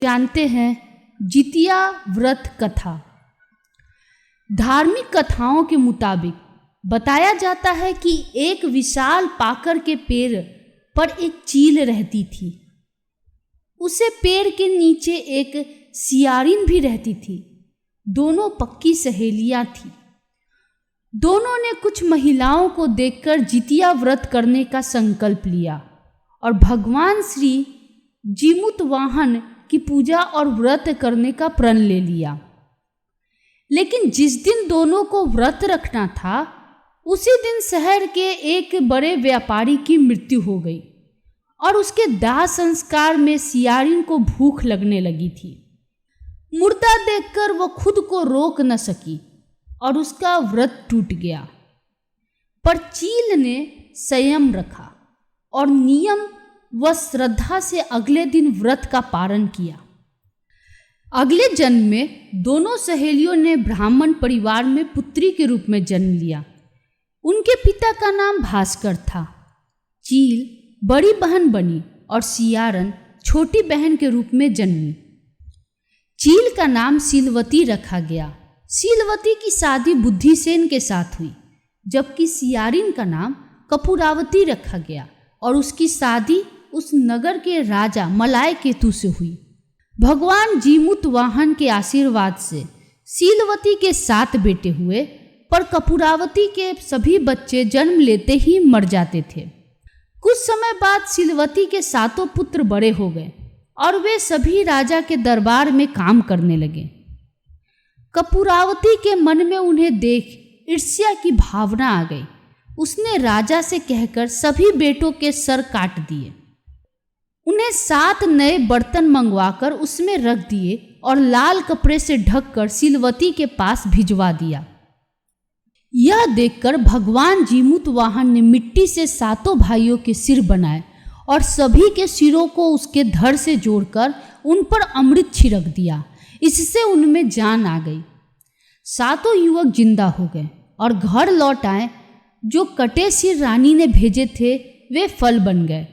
जानते हैं जितिया व्रत कथा। धार्मिक कथाओं के मुताबिक बताया जाता है कि एक विशाल पाकर के पेड़ पर एक चील रहती थी। उसे पेड़ के नीचे एक सियारिन भी रहती थी। दोनों पक्की सहेलियां थीं। दोनों ने कुछ महिलाओं को देखकर जितिया व्रत करने का संकल्प लिया और भगवान श्री जीमूतवाहन की पूजा और व्रत करने का प्रण ले लिया। लेकिन जिस दिन दोनों को व्रत रखना था उसी दिन शहर के एक बड़े व्यापारी की मृत्यु हो गई और उसके दाह संस्कार में सियारिन को भूख लगने लगी थी। मुर्दा देखकर वो खुद को रोक न सकी और उसका व्रत टूट गया। पर चील ने संयम रखा और नियम व श्रद्धा से अगले दिन व्रत का पालन किया। अगले जन्म में दोनों सहेलियों ने ब्राह्मण परिवार में पुत्री के रूप में जन्म लिया। उनके पिता का नाम भास्कर था। चील बड़ी बहन बनी और सियारन छोटी बहन के रूप में जन्मी। चील का नाम सीलवती रखा गया। सीलवती की शादी बुद्धिसेन के साथ हुई, जबकि सियारिन का नाम कपूरावती रखा गया और उसकी शादी उस नगर के राजा मलाय केतु से हुई। भगवान जीमूतवाहन के आशीर्वाद से सीलवती के 7 बेटे हुए, पर कपूरावती के सभी बच्चे जन्म लेते ही मर जाते थे। कुछ समय बाद सीलवती के 7 पुत्र बड़े हो गए और वे सभी राजा के दरबार में काम करने लगे। कपूरावती के मन में उन्हें देख ईर्ष्या की भावना आ गई। उसने राजा से कहकर सभी बेटों के सर काट दिए। उन्हें 7 नए बर्तन मंगवाकर उसमें रख दिए और लाल कपड़े से ढककर सीलवती के पास भिजवा दिया। यह देखकर भगवान जीमूतवाहन ने मिट्टी से 7 भाइयों के सिर बनाए और सभी के सिरों को उसके धड़ से जोड़कर उन पर अमृत छिड़क दिया। इससे उनमें जान आ गई। 7 युवक जिंदा हो गए और घर लौट आए। जो कटे सिर रानी ने भेजे थे वे फल बन गए।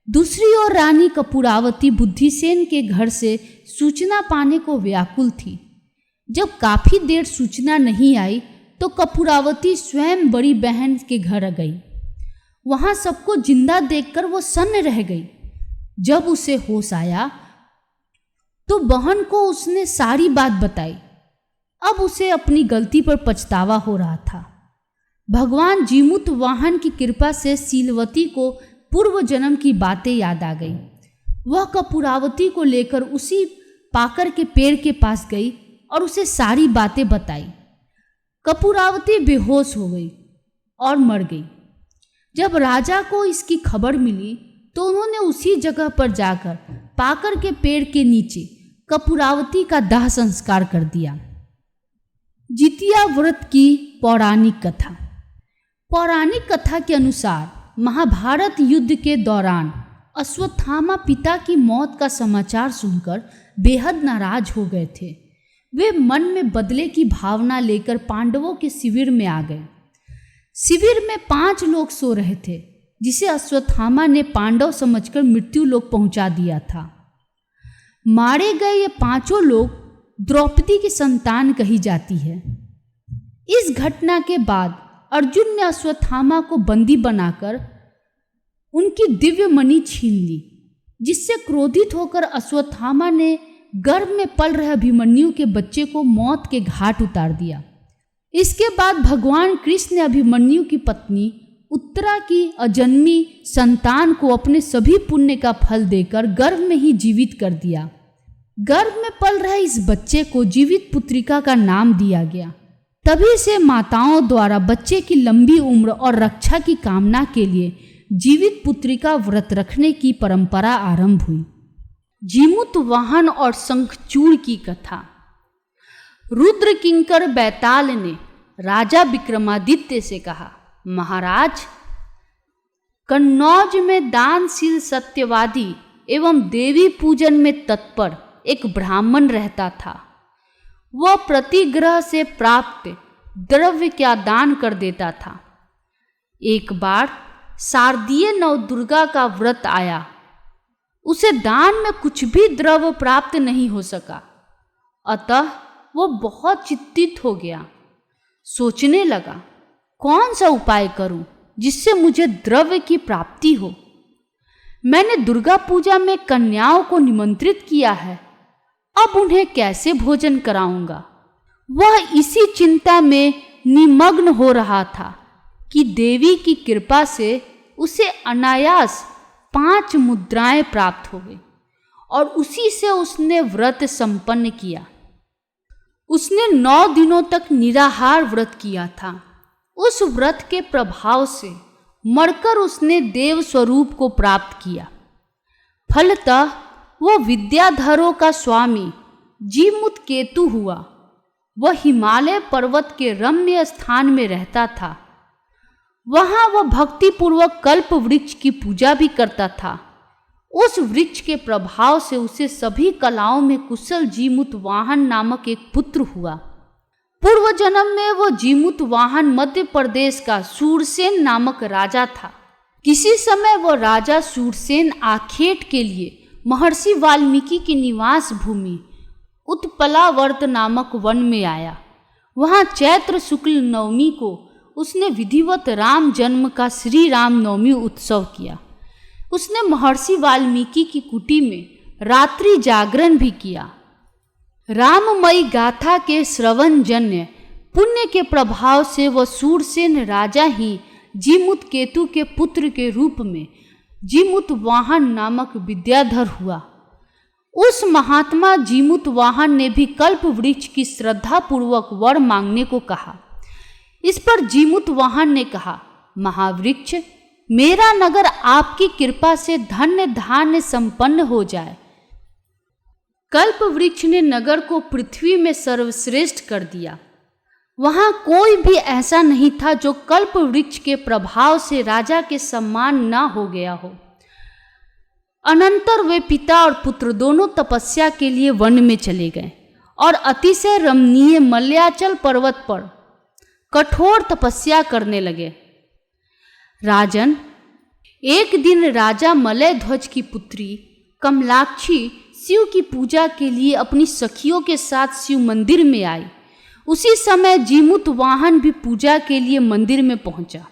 दूसरी ओर रानी कपूरावती बुद्धिसेन के घर से सूचना पाने को व्याकुल थी। जब काफी देर सूचना नहीं आई तो कपूरावती स्वयं बड़ी बहन के घर गई। वहां सबको जिंदा देखकर वो सन्न रह गई। जब उसे होश आया तो बहन को उसने सारी बात बताई। अब उसे अपनी गलती पर पछतावा हो रहा था। भगवान जीमूतवाहन की कृपा से सीलवती को पूर्व जन्म की बातें याद आ गई। वह कपूरावती को लेकर उसी पाकर के पेड़ के पास गई और उसे सारी बातें बताई। कपूरावती बेहोश हो गई और मर गई। जब राजा को इसकी खबर मिली तो उन्होंने उसी जगह पर जाकर पाकर के पेड़ के नीचे कपूरावती का दाह संस्कार कर दिया। जितिया व्रत की पौराणिक कथा। पौराणिक कथा के अनुसार महाभारत युद्ध के दौरान अश्वत्थामा पिता की मौत का समाचार सुनकर बेहद नाराज हो गए थे। वे मन में बदले की भावना लेकर पांडवों के शिविर में आ गए। शिविर में 5 लोग सो रहे थे, जिसे अश्वत्थामा ने पांडव समझकर मृत्यु लोक पहुंचा दिया था। मारे गए ये 5 लोग द्रौपदी की संतान कही जाती है। इस घटना के बाद अर्जुन ने अश्वत्थामा को बंदी बनाकर उनकी दिव्य मणि छीन ली, जिससे क्रोधित होकर अश्वत्थामा ने गर्भ में पल रहे अभिमन्यु के बच्चे को मौत के घाट उतार दिया। इसके बाद भगवान कृष्ण ने अभिमन्यु की पत्नी उत्तरा की अजन्मी संतान को अपने सभी पुण्य का फल देकर गर्भ में ही जीवित कर दिया। गर्भ में पल रहे इस बच्चे को जीवित पुत्रिका का नाम दिया गया। तभी से माताओं द्वारा बच्चे की लंबी उम्र और रक्षा की कामना के लिए जीवित पुत्रिका व्रत रखने की परंपरा आरंभ हुई। जीमूतवाहन और शंखचूड़ की कथा। रुद्र किंकर बैताल ने राजा विक्रमादित्य से कहा, महाराज, कन्नौज में दानशील सत्यवादी एवं देवी पूजन में तत्पर एक ब्राह्मण रहता था। वह प्रतिग्रह से प्राप्त द्रव्य का दान कर देता था। एक बार शारदीय नवदुर्गा का व्रत आया। उसे दान में कुछ भी द्रव्य प्राप्त नहीं हो सका। अतः वो बहुत चिंतित हो गया। सोचने लगा, कौन सा उपाय करूं जिससे मुझे द्रव्य की प्राप्ति हो। मैंने दुर्गा पूजा में कन्याओं को निमंत्रित किया है, अब उन्हें कैसे भोजन कराऊंगा। वह इसी चिंता में निमग्न हो रहा था कि देवी की कृपा से उसे अनायास 5 मुद्राएं प्राप्त हो गई और उसी से उसने व्रत संपन्न किया। उसने 9 दिनों तक निराहार व्रत किया था। उस व्रत के प्रभाव से मरकर उसने देव स्वरूप को प्राप्त किया। फलतः वह विद्याधरों का स्वामी जीमूत केतु हुआ। वह हिमालय पर्वत के रम्य स्थान में रहता था। वहां वह भक्तिपूर्वक कल्प वृक्ष की पूजा भी करता था। उस वृक्ष के प्रभाव से उसे सभी कलाओं में कुशल जीमूत वाहन नामक एक पुत्र हुआ। पूर्व जन्म में वो जीमूत वाहन मध्य प्रदेश का सूरसेन नामक राजा था। किसी समय वो राजा सूरसेन आखेट के लिए महर्षि वाल्मीकि की निवास भूमि उत्पलावर्त नामक वन में आया। वहां चैत्र शुक्ल नवमी को उसने विधिवत राम जन्म का श्री राम नवमी उत्सव किया। उसने महर्षि वाल्मीकि की कुटी में रात्रि जागरण भी किया। राममयी गाथा के श्रवण जन्य पुण्य के प्रभाव से वह सूरसेन राजा ही जीमूत केतु के पुत्र के रूप में जीमूत वाहन नामक विद्याधर हुआ। उस महात्मा जीमूत वाहन ने भी कल्प वृक्ष की श्रद्धा पूर्वक वर मांगने को कहा। इस पर जीमूत वाहन ने कहा, महावृक्ष, मेरा नगर आपकी कृपा से धन्य धान्य संपन्न हो जाए। कल्प वृक्ष ने नगर को पृथ्वी में सर्वश्रेष्ठ कर दिया। वहां कोई भी ऐसा नहीं था जो कल्प वृक्ष के प्रभाव से राजा के सम्मान न हो गया हो। अनंतर वे पिता और पुत्र दोनों तपस्या के लिए वन में चले गए और अतिशय रमणीय मल्याचल पर्वत पर कठोर तपस्या करने लगे। राजन, एक दिन राजा मलय ध्वज की पुत्री कमलाक्षी शिव की पूजा के लिए अपनी सखियों के साथ शिव मंदिर में आई। उसी समय जीमूत वाहन भी पूजा के लिए मंदिर में पहुंचा।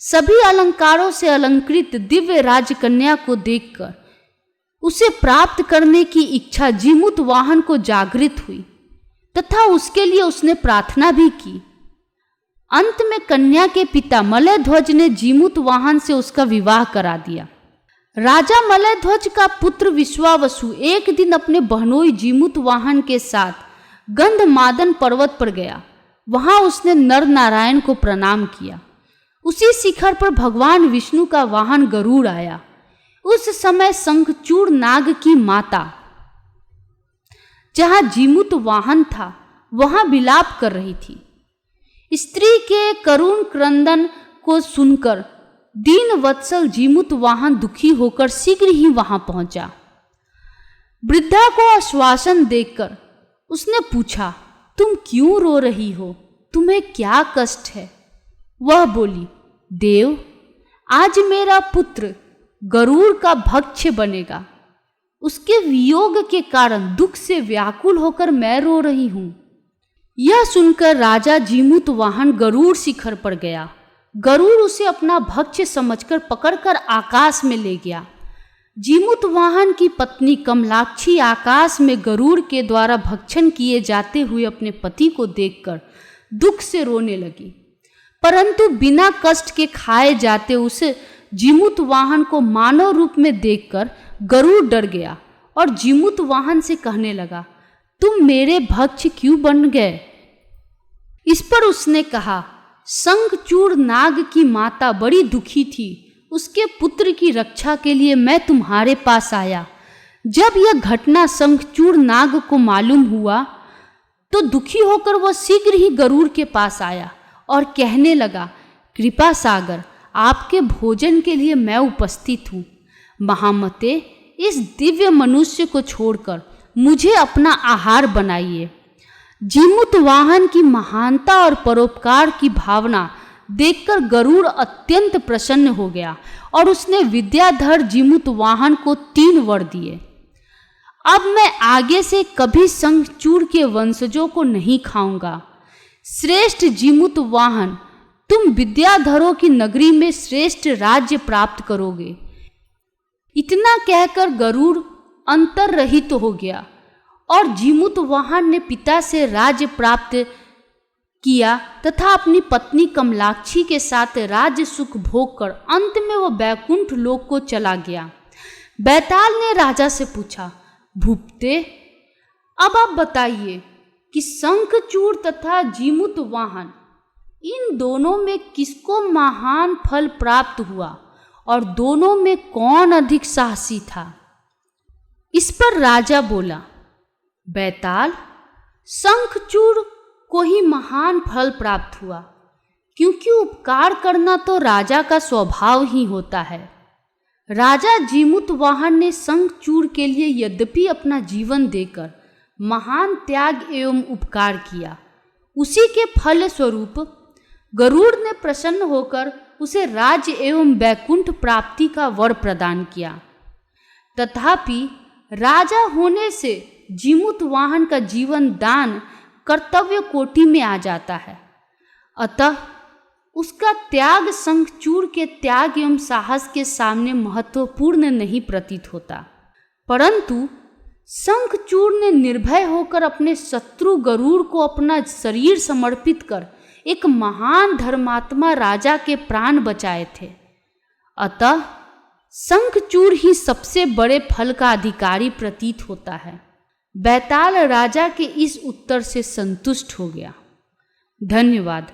सभी अलंकारों से अलंकृत दिव्य राजकन्या को देखकर उसे प्राप्त करने की इच्छा जीमूत वाहन को जागृत हुई तथा उसके लिए उसने प्रार्थना भी की। अंत में कन्या के पिता मलय ध्वज ने जीमूत वाहन से उसका विवाह करा दिया। राजा मलय ध्वज का पुत्र विश्वावसु एक दिन अपने बहनोई जीमूत वाहन के साथ गंधमादन पर्वत पर गया। वहां उसने नर नारायण को प्रणाम किया। उसी शिखर पर भगवान विष्णु का वाहन गरुड़ आया। उस समय शंखचूड़ नाग की माता जहां जीमूत वाहन था वहां विलाप कर रही थी। स्त्री के करुण क्रंदन को सुनकर दीन वत्सल जीमूत वाहन दुखी होकर शीघ्र ही वहां पहुंचा। वृद्धा को आश्वासन देकर उसने पूछा, तुम क्यों रो रही हो? तुम्हें क्या कष्ट है? वह बोली, देव, आज मेरा पुत्र गरुड़ का भक्ष्य बनेगा। उसके वियोग के कारण दुख से व्याकुल होकर मैं रो रही हूं। यह सुनकर राजा जीमूत वाहन गरुड़ शिखर पर गया। गरुड़ उसे अपना भक्ष्य समझकर पकड़कर आकाश में ले गया। जीमूत वाहन की पत्नी कमलाक्षी आकाश में गरुड़ के द्वारा भक्षण किए जाते हुए अपने पति को देखकर दुख से रोने लगी, परंतु बिना कष्ट के खाए जाते उस जीमूत वाहन को मानव रूप में देखकर गरुड़ डर गया और जीमूत वाहन से कहने लगा, तुम मेरे भक्ष्य क्यों बन गए? इस पर उसने कहा, शंखचूड़ नाग की माता बड़ी दुखी थी। उसके पुत्र की रक्षा के लिए मैं तुम्हारे पास आया। जब यह घटना शंखचूड़ नाग को मालूम हुआ तो दुखी होकर वह शीघ्र ही गरुड़ के पास आया और कहने लगा, कृपा सागर, आपके भोजन के लिए मैं उपस्थित हूँ। महामते, इस दिव्य मनुष्य को छोड़कर मुझे अपना आहार बनाइए। जीमूत वाहन की महानता और परोपकार की भावना देखकर गरुड़ अत्यंत प्रसन्न हो गया और उसने विद्याधर जीमूतवाहन को 3 वर दिए। अब मैं आगे से कभी शंखचूड़ के वंशजों को नहीं खाऊंगा। श्रेष्ठ जीमूतवाहन, तुम विद्याधरों की नगरी में श्रेष्ठ राज्य प्राप्त करोगे। इतना कहकर गरुड़ अंतर्रहित हो गया और जीमूतवाहन ने पिता से राज्य प्राप्त किया तथा अपनी पत्नी कमलाक्षी के साथ राज्य सुख भोग कर अंत में वह बैकुंठ लोक को चला गया। बैताल ने राजा से पूछा, भूपते, अब आप बताइए कि शंखचूड़ तथा जीमूतवाहन इन दोनों में किसको महान फल प्राप्त हुआ और दोनों में कौन अधिक साहसी था? इस पर राजा बोला, बैताल, शंखचूड़ को ही महान फल प्राप्त हुआ, क्योंकि उपकार करना तो राजा का स्वभाव ही होता है। राजा जीमूतवाहन ने शंखचूड़ के लिए यद्यपि अपना जीवन देकर महान त्याग एवं उपकार किया, उसी के फल स्वरूप गरुड़ ने प्रसन्न होकर उसे राज्य एवं वैकुंठ प्राप्ति का वर प्रदान किया। तथापि राजा होने से जीमूतवाहन का जीवन दान कर्तव्य कोटि में आ जाता है, अतः उसका त्याग शंखचूड़ के त्याग एवं साहस के सामने महत्वपूर्ण नहीं प्रतीत होता। परंतु शंखचूड़ ने निर्भय होकर अपने शत्रु गरुड़ को अपना शरीर समर्पित कर एक महान धर्मात्मा राजा के प्राण बचाए थे। अतः शंखचूड़ ही सबसे बड़े फल का अधिकारी प्रतीत होता है। बैताल राजा के इस उत्तर से संतुष्ट हो गया। धन्यवाद।